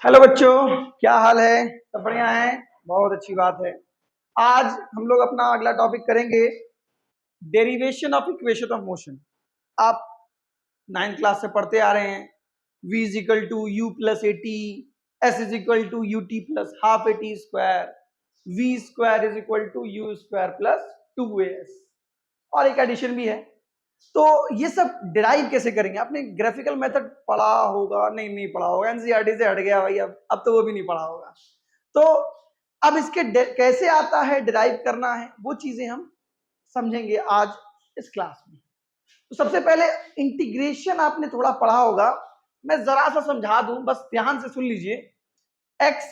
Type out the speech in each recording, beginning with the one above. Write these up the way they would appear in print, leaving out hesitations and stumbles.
Hello बच्चों, क्या हाल है? सब बढ़िया है? बहुत अच्छी बात है। आज हम लोग अपना अगला टॉपिक करेंगे derivation of equation of motion. आप 9th क्लास से पढ़ते आ रहे हैं v is equal to u plus a t, s is equal to u t plus half a t square, v square is equal to u square plus 2as, और एक addition भी है। तो ये सब डिराइव कैसे करेंगे? आपने ग्राफिकल मेथड पढ़ा होगा, नहीं पढ़ा होगा, एनसीईआरटी से हट गया भाई, अब तो वो भी नहीं पढ़ा होगा। तो अब इसके कैसे आता है, डिराइव करना है, वो चीजें हम समझेंगे आज इस क्लास में। तो सबसे पहले इंटीग्रेशन आपने थोड़ा पढ़ा होगा, मैं जरा सा समझा दूं, बस ध्यान से सुन लीजिए। एक्स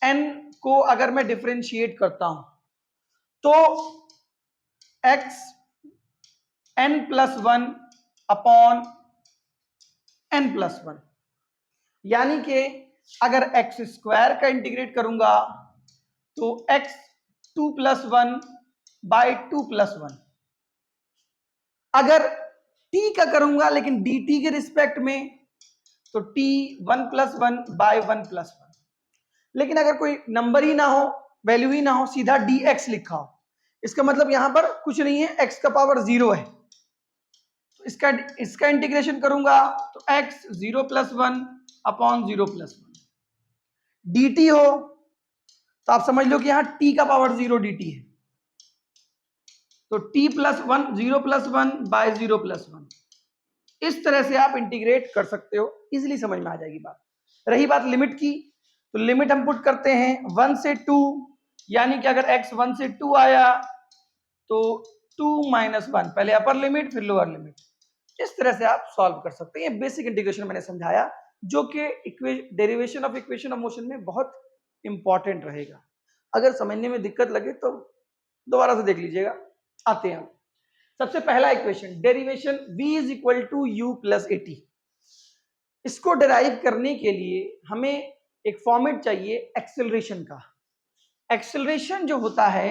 एन को अगर मैं डिफरेंशिएट करता हूं तो x n plus one upon n plus one, यानी कि अगर एक्स स्क्वायर का इंटीग्रेट करूंगा तो x two plus one by two plus one, अगर टी का करूंगा लेकिन डी टी के रिस्पेक्ट में तो t one plus one by one plus one. लेकिन अगर कोई नंबर ही ना हो, वैल्यू ही ना हो, सीधा डी एक्स लिखा हो, इसका मतलब यहां पर कुछ नहीं है, एक्स का पावर जीरो है। तो इसका इंटीग्रेशन करूंगा तो x zero plus one upon zero plus one. D T हो तो आप समझ लो कि यहां टी का पावर जीरो डी टी है, तो T plus one zero plus one by zero plus one. इस तरह से आप इंटीग्रेट कर सकते हो, इजीली समझ में आ जाएगी बात। रही बात लिमिट की, तो लिमिट हम पुट करते हैं 1 से 2, यानी कि अगर x 1 से 2 आया तो 2 माइनस 1, पहले अपर लिमिट फिर लोअर लिमिट। इस तरह से आप सॉल्व कर सकते हैं। ये बेसिक इंटीग्रेशन मैंने समझाया, जो कि derivation of equation of motion में बहुत इंपॉर्टेंट रहेगा। अगर समझने में दिक्कत लगे तो दोबारा से देख लीजिएगा। आते हैं सबसे पहला equation, derivation v is equal to u plus a t. इसको डेराइव करने के लिए हमें एक फॉर्मेट चाहिए एक्सेलरेशन का। एक्सेलरेशन जो होता है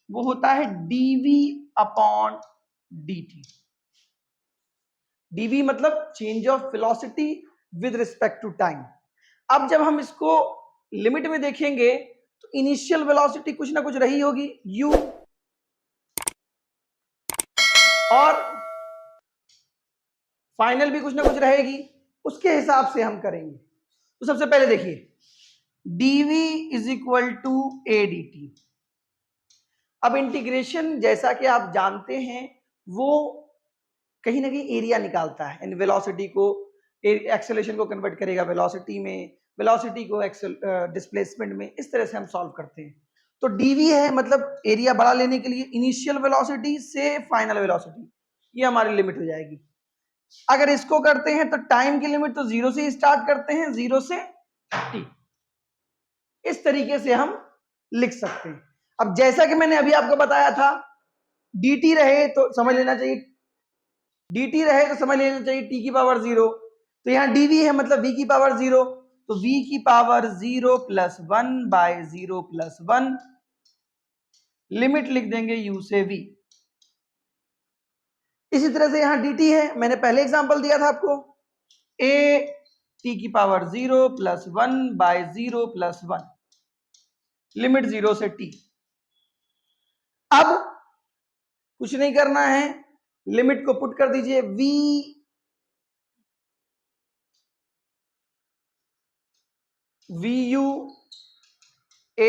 वो होता है dv अपॉन dt। dv मतलब change of velocity with respect to time. अब जब हम इसको लिमिट में देखेंगे तो इनिशियल वेलोसिटी कुछ ना कुछ रही होगी u, और फाइनल भी कुछ ना कुछ रहेगी, उसके हिसाब से हम करेंगे। तो सबसे पहले देखिए dv is equal to a d t. अब इंटीग्रेशन जैसा कि आप जानते हैं वो कहीं ना कहीं एरिया निकालता है, वेलोसिटी को, एक्सेलरेशन को कन्वर्ट करेगा वेलोसिटी में, वेलोसिटी को डिस्प्लेसमेंट में। इस तरह से हम सॉल्व करते हैं। तो dv है मतलब एरिया बड़ा लेने के लिए इनिशियल वेलोसिटी से फाइनल वेलोसिटी, ये हमारी लिमिट हो जाएगी। अगर इसको करते हैं तो टाइम की लिमिट तो जीरो से स्टार्ट करते हैं, जीरो से टी। इस तरीके से हम लिख सकते हैं। अब जैसा कि मैंने अभी आपको बताया था, dt रहे तो समझ लेना चाहिए, dt रहे तो समझ लेना चाहिए t की पावर जीरो। तो यहाँ dv है मतलब v की पावर जीरो, तो v की power zero plus one by zero plus one, limit लिख देंगे u से v। इसी तरह से यहाँ dt है, मैंने पहले एग्जांपल दिया था आपको, a t की power zero plus one by zero plus one, limit zero से t। अब कुछ नहीं करना है, लिमिट को पुट कर दीजिए, v vu a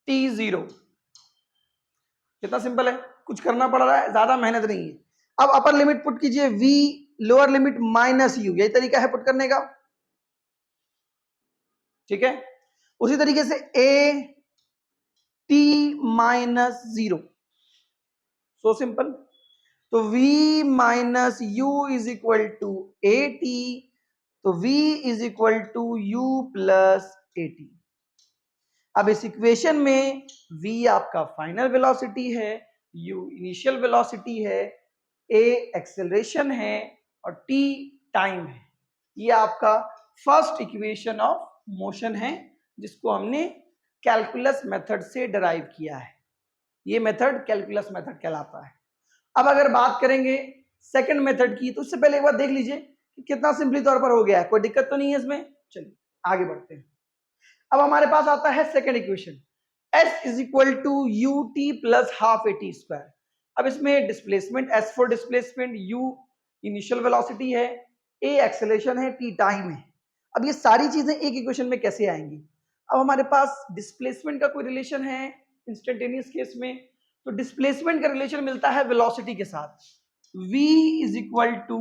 t zero. कितना सिंपल है, कुछ करना पड़ रहा है, ज्यादा मेहनत नहीं है। अब अपर लिमिट पुट कीजिए v, lower limit minus u, यही तरीका है पुट करने का, ठीक है। उसी तरीके से a t minus zero, so simple. तो v minus u is equal to a t, तो v is equal to u plus a t. अब इस इक्वेशन में v आपका फाइनल वेलोसिटी है, u इनिशियल वेलोसिटी है, a एक्सेलरेशन है और t टाइम है। ये आपका फर्स्ट इक्वेशन ऑफ मोशन है, जिसको हमने कैलकुलस मेथड से डिराइव किया है। ये मेथड कैलकुलस मेथड कहलाता है। अब अगर बात करेंगे सेकंड मेथड की, तो उससे पहले एक बार देख लीजिए कितना सिंपली तौर पर हो गया है, कोई दिक्कत तो नहीं है इसमें। चलिए आगे बढ़ते हैं। अब हमारे पास आता है second equation, s is equal to u t plus half a t square. अब इसमें displacement, s for displacement, u initial velocity है, a एक्सेलरेशन है, t टाइम है। अब ये सारी चीजें एक इक्वेशन में कैसे आएंगी? अब हमारे पास डिस्प्लेसमेंट का कोई रिलेशन है इंस्टेंटेनियस केस में, तो डिस्प्लेसमेंट का रिलेशन मिलता है वेलोसिटी के साथ, v is equal to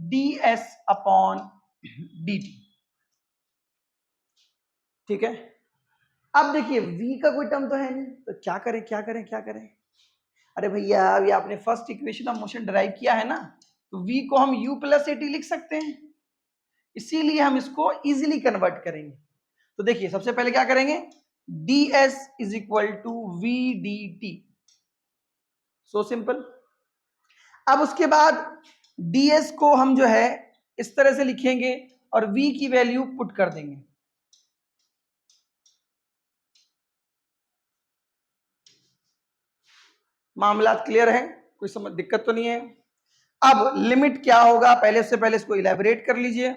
d s upon d t. ठीक है, अब देखिए v का कोई टर्म तो है नहीं, तो क्या करें क्या करें क्या करें? अरे भैया अभी आपने first equation of motion drive किया है ना, तो v को हम u प्लस ए टी लिख सकते हैं, इसीलिए हम इसको इजीली कन्वर्ट करेंगे। तो देखिए सबसे पहले क्या करेंगे, ds is equal to v d t, so simple. अब उसके बाद ds को हम जो है इस तरह से लिखेंगे और v की वैल्यू पुट कर देंगे। मामला क्लियर है, कोई समझ दिक्कत तो नहीं है? अब लिमिट क्या होगा, पहले से पहले इसको इलैबोरेट कर लीजिए।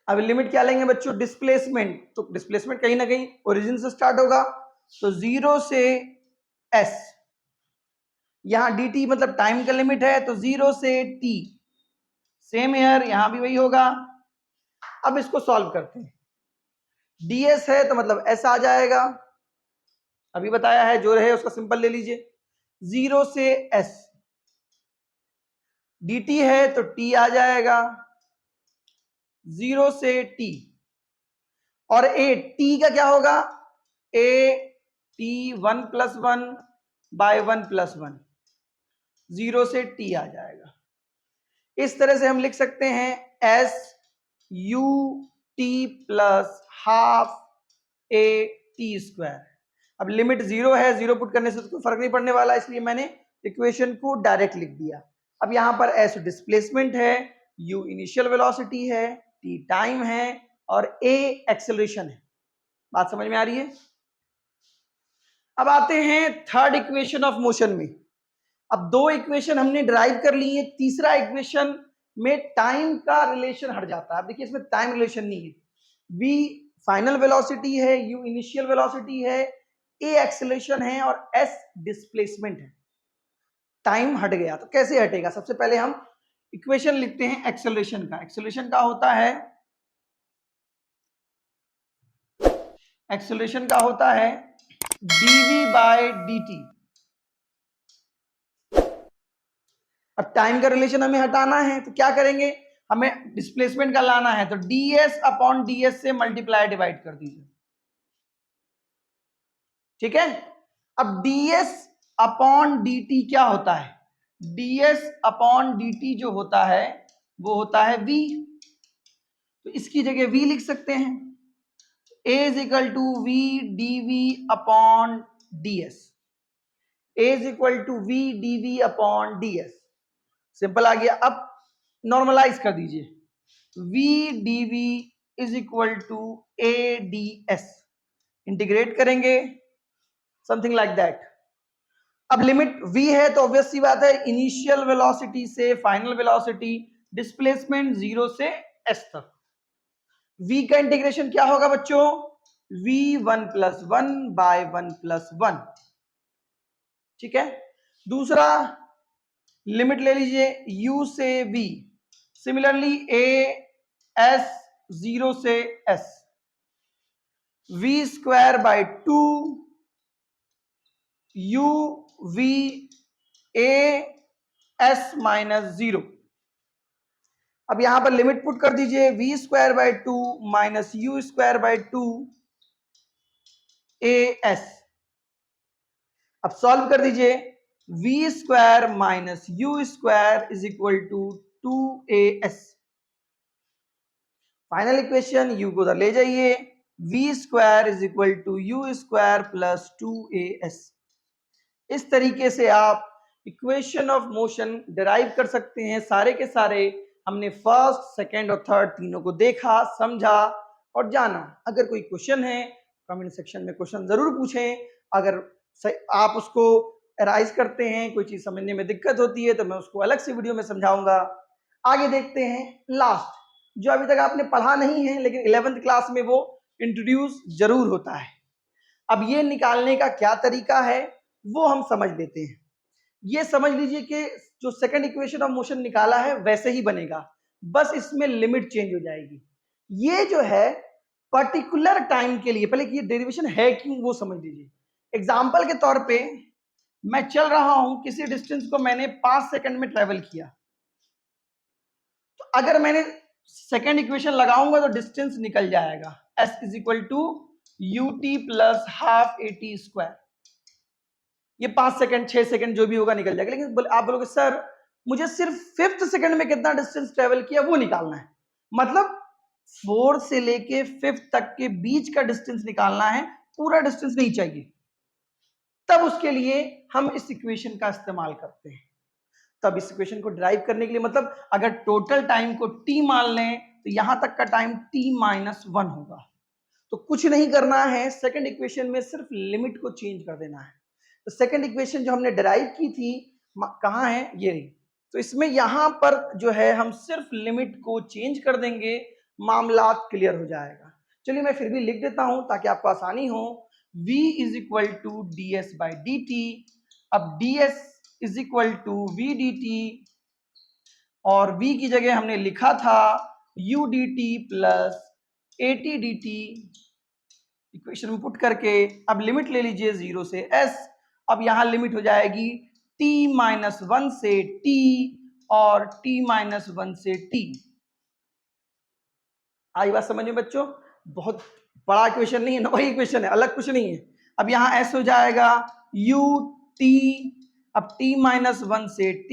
अब लिमिट क्या लेंगे बच्चों, डिस्प्लेसमेंट, तो डिस्प्लेसमेंट कहीं ना कहीं ओरिजिन से स्टार्ट होगा, तो 0 से s, यहां dt मतलब टाइम का लिमिट है, तो 0 से t, सेम ईयर यहां भी वही होगा। अब इसको सॉल्व करते हैं, ds है तो मतलब s आ जाएगा, अभी बताया है, जो रहे उसका सिंपल ले लीजिए। 0 से s, dt है तो t आ जाएगा, 0 से t, और a t का क्या होगा, a t 1 plus 1 by 1 plus 1, 0 से t आ जाएगा। इस तरह से हम लिख सकते हैं s u t plus half a t square. अब लिमिट 0 है, 0 पुट करने से तो कोई फर्क नहीं पड़ने वाला, इसलिए मैंने इक्वेशन को डायरेक्ट लिख दिया। अब यहां पर s डिस्प्लेसमेंट है, u इनिशियल वेलोसिटी है, t टाइम है और a एक्सेलरेशन है। बात समझ में आ रही है? अब आते हैं थर्ड इक्वेशन ऑफ मोशन में। अब दो इक्वेशन हमने ड्राइव कर ली है, तीसरा इक्वेशन में टाइम का रिलेशन हट जाता है। अब देखिए इसमें टाइम रिलेशन नहीं है, v फाइनल वेलोसिटी है, u इनिशियल वेलोसिटी है, a एक्सेलरेशन है और s डिस्प्लेसमेंट है। टाइम हट गया, तो कैसे हटेगा? सबसे पहले हम इक्वेशन लिखते हैं एक्सेलरेशन का। एक्सेलरेशन का होता है, एक्सेलरेशन का होता है dv बाय dt। अब टाइम का रिलेशन हमें हटाना है, तो क्या करेंगे, हमें डिस्प्लेसमेंट का लाना है, तो ds अपॉन ds से मल्टीप्लाई डिवाइड कर दीजिए। ठीक है, अब ds अपॉन dt क्या होता है, ds अपॉन dt जो होता है वो होता है v, तो इसकी जगह v लिख सकते हैं, a is equal to v dv upon ds, a is equal to v dv upon ds। Simple आ गया। अब नॉर्मलाइज कर दीजिए, v dv is equal to a ds, integrate करेंगे समथिंग लाइक दैट। अब लिमिट v है तो obvious सी बात है, इनिशियल वेलोसिटी से फाइनल वेलोसिटी, डिस्प्लेसमेंट 0 से s तक। v का इंटीग्रेशन क्या होगा बच्चों, v 1 प्लस 1 बाय 1 प्लस 1। ठीक है, दूसरा लिमिट ले लीजिए u से v, सिमिलरली a s 0 से s, v square by 2 u v a s minus 0। अब यहां पर लिमिट पुट कर दीजिए, v square by 2 minus u square by 2 a s। अब सॉल्व कर दीजिए, v square minus u square is equal to 2as। Final equation, u को उधर ले जाइए, v square is equal to u square plus 2as। इस तरीके से आप इक्वेशन ऑफ मोशन डिराइव कर सकते हैं। सारे के सारे हमने फर्स्ट, सेकंड और थर्ड तीनों को देखा, समझा और जाना। अगर कोई क्वेश्चन है कमेंट सेक्शन में क्वेश्चन जरूर पूछें। अगर आप उसको एराइज करते हैं, कोई चीज समझने में दिक्कत होती है तो मैं उसको अलग से वीडियो में समझाऊंगा। आगे देखते हैं लास्ट, जो अभी तक आपने पढ़ा नहीं है लेकिन 11th क्लास में वो इंट्रोड्यूस जरूर होता है। अब ये निकालने का क्या तरीका है वो हम समझ लेते हैं। ये समझ लीजिए कि जो सेकंड इक्वेशन ऑफ मोशन निकाला है वैसे ही बनेगा, बस इसमें लिमिट चेंज हो जाएगी। ये जो है पर्टिकुलर टाइम के लिए, पहले ये डेरिवेशन है क्यों वो समझ लीजिए। एग्जाम्पल के तौर पे मैं चल रहा हूं, किसी डिस्टेंस को मैंने 5 सेकंड में ट्रेवल किया, तो अगर मैंने सेकंड इक्वेशन लगाऊंगा तो डिस्टेंस निकल जाएगा, s is equal to u t plus half a t square. ये 5 सेकंड 6 सेकंड जो भी होगा निकल जाएगा। लेकिन आप बोलोगे सर मुझे सिर्फ 5th सेकंड में कितना डिस्टेंस ट्रेवल किया वो निकालना है, मतलब 4 से लेके 5th तक के बीच का डिस्टेंस निकालना है, पूरा डिस्टेंस नहीं चाहिए। तब उसके लिए हम इस इक्वेशन का इस्तेमाल करते हैं। तब इस इक्वेशन को ड्राइव करने के लिए, मतलब अगर टोटल टाइम को t मान लें तो यहां तक का टाइम t-1 होगा। तो कुछ नहीं करना है, सेकंड इक्वेशन में सिर्फ लिमिट को चेंज कर देना है। तो सेकंड इक्वेशन जो हमने डिराइव की थी कहाँ है, ये रही। तो इसमें यहां पर जो है हम सिर्फ लिमिट को चेंज कर देंगे, मामला क्लियर हो जाएगा। चलिए मैं फिर भी लिख देता हूं ताकि आपको आसानी हो। v is equal to d s by d t. अब ds is equal to v d t, और v की जगह हमने लिखा था u d t plus a t d t. Equation में पुट करके अब लिमिट ले लीजिए 0 से s। अब यहां लिमिट हो जाएगी t-1 से t और t-1 से t। आई बात समझ में बच्चों? बहुत बड़ा इक्वेशन नहीं है ना, वही इक्वेशन है, अलग कुछ नहीं है। अब यहाँ s हो जाएगा u t, अब t-1 से t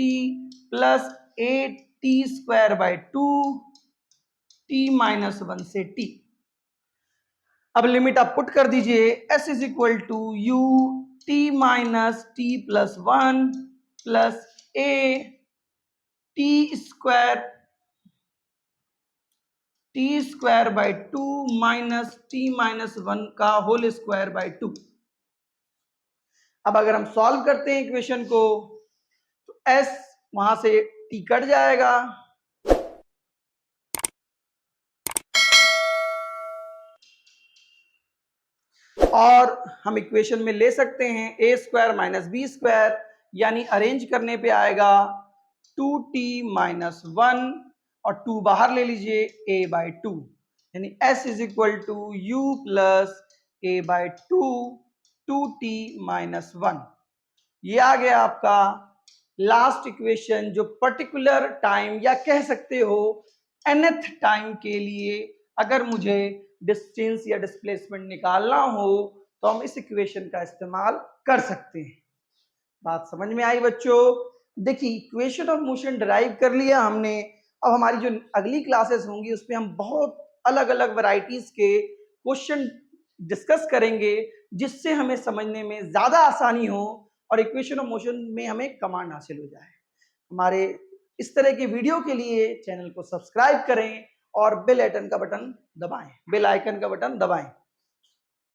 plus a t square by 2 t-1 से t। अब लिमिट आप पुट कर दीजिए, s is equal to u t minus t plus 1 plus a t square by 2 minus t-1 का होल स्क्वायर बाई 2। अब अगर हम सॉल्व करते हैं इक्वेशन को तो s वहां से t कट जाएगा, और हम इक्वेशन में ले सकते हैं a square minus b square, यानी अरेंज करने पे आएगा 2t-1 और 2 बाहर ले लीजिए a बाई 2, यानी s is equal to u plus a by 2 2t-1। ये आ गया आपका लास्ट इक्वेशन, जो पर्टिकुलर टाइम या कह सकते हो nth टाइम के लिए अगर मुझे डिस्टेंस या डिस्प्लेसमेंट निकालना हो तो हम इस इक्वेशन का इस्तेमाल कर सकते हैं। बात समझ में आई बच्चों? देखिए इक्वेशन ऑफ मोशन डिराइव कर लिया हमने। अब हमारी जो अगली क्लासेस होंगी उसमें हम बहुत अलग अलग वैरायटीज के क्वेश्चन डिस्कस करेंगे, जिससे हमें समझने में ज्यादा आसानी हो और इक्वेशन ऑफ मोशन में हमें कमांड हासिल हो जाए। हमारे इस तरह के वीडियो के लिए चैनल को सब्सक्राइब करें और बेल आइकन का बटन दबाएं।